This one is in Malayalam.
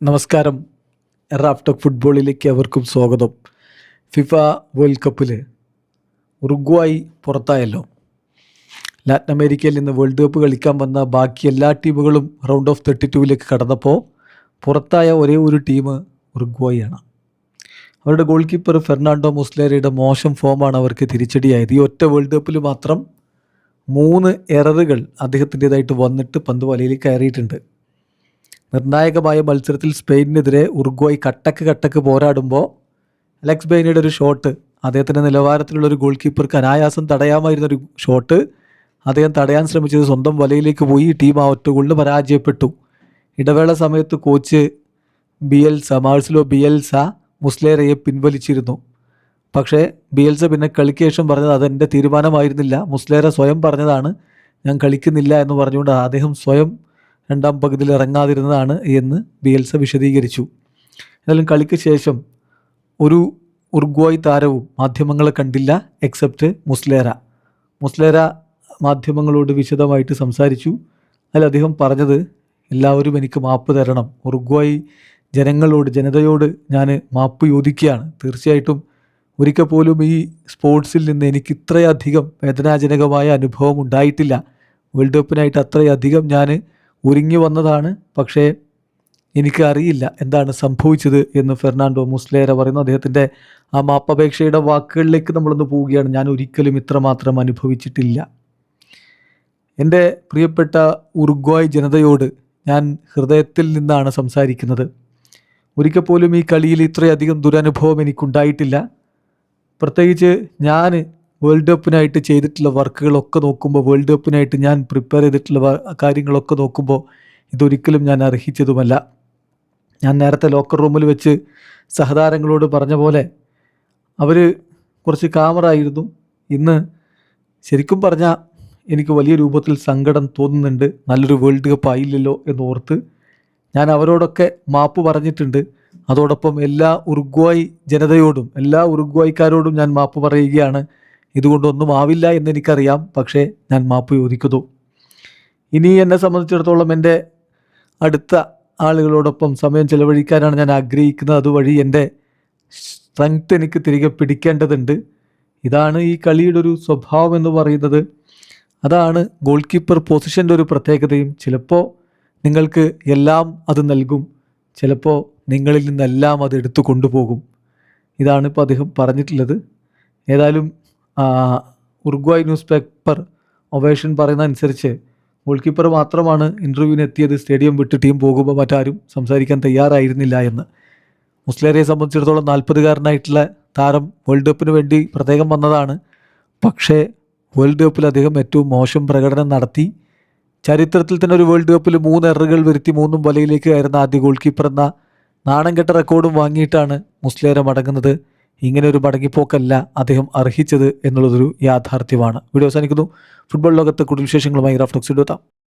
നമസ്കാരം. റാഫ്റ്റോക്ക് ഫുട്ബോളിലേക്ക് അവർക്കും സ്വാഗതം. ഫിഫ വേൾഡ് കപ്പിൽ ഉറുഗ്വായി പുറത്തായല്ലോ. ലാറ്റിൻ അമേരിക്കയിൽ നിന്ന് വേൾഡ് കപ്പ് കളിക്കാൻ വന്ന ബാക്കി എല്ലാ ടീമുകളും റൗണ്ട് ഓഫ് 32 കടന്നപ്പോൾ പുറത്തായ ഒരേ ഒരു ടീം ഉറുഗ്വായിയാണ്. അവരുടെ ഗോൾ കീപ്പർ ഫെർണാണ്ടോ മുസ്ലേരയുടെ മോശം ഫോമാണ് അവർക്ക് തിരിച്ചടിയായത്. ഈ ഒറ്റ വേൾഡ് കപ്പിൽ മാത്രം 3 എററുകൾ അദ്ദേഹത്തിൻ്റേതായിട്ട് വന്നിട്ട് പന്ത് വലയിൽ കയറിയിട്ടുണ്ട്. നിർണായകമായ മത്സരത്തിൽ സ്പെയിനിനെതിരെ ഉറുഗ്വായി കട്ടക്ക് പോരാടുമ്പോൾ അലക്സ് ബെയ്നയുടെ ഒരു ഷോട്ട്, അദ്ദേഹത്തിൻ്റെ നിലവാരത്തിലുള്ളൊരു ഗോൾ കീപ്പർക്ക് അനായാസം തടയാമായിരുന്നൊരു ഷോട്ട് അദ്ദേഹം തടയാൻ ശ്രമിച്ചത് സ്വന്തം വലയിലേക്ക് പോയി. ടീം ആ ഒറ്റ ഗോളിന് പരാജയപ്പെട്ടു. ഇടവേള സമയത്ത് കോച്ച് മാർസലോ ബിയൽസ മുസ്ലേരയെ പിൻവലിച്ചിരുന്നു. പക്ഷേ ബിയൽസ പിന്നെ കളിക്ക് ശേഷം പറഞ്ഞത് അതെൻ്റെ തീരുമാനമായിരുന്നില്ല, മുസ്ലേര സ്വയം പറഞ്ഞതാണ്, ഞാൻ കളിക്കുന്നില്ല എന്ന് പറഞ്ഞുകൊണ്ട് അദ്ദേഹം സ്വയം രണ്ടാം പകുതിയിൽ ഇറങ്ങാതിരുന്നതാണ് എന്ന് ബിയൽസ വിശദീകരിച്ചു. എന്നാലും കളിക്ക് ശേഷം ഒരു ഉറുഗ്വായ് താരവും മാധ്യമങ്ങളെ കണ്ടില്ല എക്സെപ്റ്റ് മുസ്ലേര മാധ്യമങ്ങളോട് വിശദമായിട്ട് സംസാരിച്ചു. അതിൽ അദ്ദേഹം പറഞ്ഞത്, എല്ലാവരും എനിക്ക് മാപ്പ് തരണം, ഉറുഗ്വായ് ജനതയോട് ഞാൻ മാപ്പ് ചോദിക്കുകയാണ്. തീർച്ചയായിട്ടും ഒരിക്കൽ പോലും ഈ സ്പോർട്സിൽ നിന്ന് എനിക്ക് ഇത്രയധികം വേദനാജനകമായ അനുഭവം ഉണ്ടായിട്ടില്ല. വേൾഡ് കപ്പിനായിട്ട് അത്രയധികം ഞാൻ ഒരുങ്ങി വന്നതാണ്, പക്ഷേ എനിക്ക് അറിയില്ല എന്താണ് സംഭവിച്ചത് എന്ന് ഫെർണാണ്ടോ മുസ്ലേര പറയുന്നു. അദ്ദേഹത്തിൻ്റെ ആ മാപ്പപേക്ഷയുടെ വാക്കുകളിലേക്ക് നമ്മളൊന്ന് പോവുകയാണ്. ഞാൻ ഒരിക്കലും ഇത്രമാത്രം അനുഭവിച്ചിട്ടില്ല. എൻ്റെ പ്രിയപ്പെട്ട ഉറുഗ്വായ് ജനതയോട് ഞാൻ ഹൃദയത്തിൽ നിന്നാണ് സംസാരിക്കുന്നത്. ഒരിക്കൽ പോലും ഈ കളിയിൽ ഇത്രയധികം ദുരനുഭവം എനിക്കുണ്ടായിട്ടില്ല. പ്രത്യേകിച്ച് ഞാൻ വേൾഡ് കപ്പിനായിട്ട് ചെയ്തിട്ടുള്ള വർക്കുകളൊക്കെ നോക്കുമ്പോൾ, വേൾഡ് കപ്പിനായിട്ട് ഞാൻ പ്രിപ്പയർ ചെയ്തിട്ടുള്ള കാര്യങ്ങളൊക്കെ നോക്കുമ്പോൾ ഇതൊരിക്കലും ഞാൻ അർഹിച്ചതുമല്ല. ഞാൻ നേരത്തെ ലോക്കർ റൂമിൽ വെച്ച് സഹതാരങ്ങളോട് പറഞ്ഞ പോലെ അവർ കുറച്ച് കാമറായിരുന്നു. ഇന്ന് ശരിക്കും പറഞ്ഞാൽ എനിക്ക് വലിയ രൂപത്തിൽ സങ്കടം തോന്നുന്നുണ്ട്. നല്ലൊരു വേൾഡ് കപ്പ് ആയില്ലല്ലോ എന്നോർത്ത് ഞാൻ അവരോടൊക്കെ മാപ്പ് പറഞ്ഞിട്ടുണ്ട്. അതോടൊപ്പം എല്ലാ ഉറുഗ്വായ് ജനതയോടും എല്ലാ ഉറുഗ്വായ്ക്കാരോടും ഞാൻ മാപ്പ് പറയുകയാണ്. ഇതുകൊണ്ടൊന്നും ആവില്ല എന്നെനിക്കറിയാം, പക്ഷേ ഞാൻ മാപ്പ് ചോദിക്കുന്നു. ഇനി എന്നെ സംബന്ധിച്ചിടത്തോളം എൻ്റെ അടുത്ത ആളുകളോടൊപ്പം സമയം ചെലവഴിക്കാനാണ് ഞാൻ ആഗ്രഹിക്കുന്നത്. അതുവഴി എൻ്റെ സ്ട്രെങ്ത് എനിക്ക് തിരികെ പിടിക്കേണ്ടതുണ്ട്. ഇതാണ് ഈ കളിയുടെ ഒരു സ്വഭാവം എന്ന് പറയുന്നത്. അതാണ് ഗോൾ കീപ്പർ പൊസിഷൻ്റെ ഒരു പ്രത്യേകതയും. ചിലപ്പോൾ നിങ്ങൾക്ക് എല്ലാം അത് നൽകും, ചിലപ്പോൾ നിങ്ങളിൽ നിന്നെല്ലാം അത് എടുത്തു കൊണ്ടുപോകും. ഇതാണ് ഇപ്പോൾ അദ്ദേഹം പറഞ്ഞിട്ടുള്ളത്. ഏതായാലും ഉറുഗ്വായ് ന്യൂസ് പേപ്പർ ഒവേഷൻ പറയുന്ന അനുസരിച്ച് ഗോൾ കീപ്പർ മാത്രമാണ് ഇൻ്റർവ്യൂവിന് എത്തിയത്. സ്റ്റേഡിയം വിട്ട് ടീം പോകുമ്പോൾ മറ്റാരും സംസാരിക്കാൻ തയ്യാറായിരുന്നില്ല എന്ന്. മുസ്ലേരയെ സംബന്ധിച്ചിടത്തോളം 40-കാരനായിട്ടുള്ള താരം വേൾഡ് കപ്പിന് വേണ്ടി പ്രത്യേകം വന്നതാണ്. പക്ഷേ വേൾഡ് കപ്പിൽ അദ്ദേഹം ഏറ്റവും മോശം പ്രകടനം നടത്തി. ചരിത്രത്തിൽ തന്നെ ഒരു വേൾഡ് കപ്പിൽ 3 എററുകൾ വരുത്തി 3 വലയിലേക്ക് കയറുന്ന ആദ്യ ഗോൾ കീപ്പർ എന്ന നാണം കെട്ട റെക്കോർഡും വാങ്ങിയിട്ടാണ് മുസ്ലേര മടങ്ങുന്നത്. ഇങ്ങനെ ഒരു മടങ്ങിപ്പോക്കല്ല അദ്ദേഹം അർഹിച്ചത് എന്നുള്ളതൊരു യാഥാർത്ഥ്യമാണ്. വീഡിയോ അവസാനിക്കുന്നു. ഫുട്ബോൾ ലോകത്ത് കൂടുതൽ വിശേഷങ്ങളുമായി റാഫ്റ്റോക്സ് എത്താം.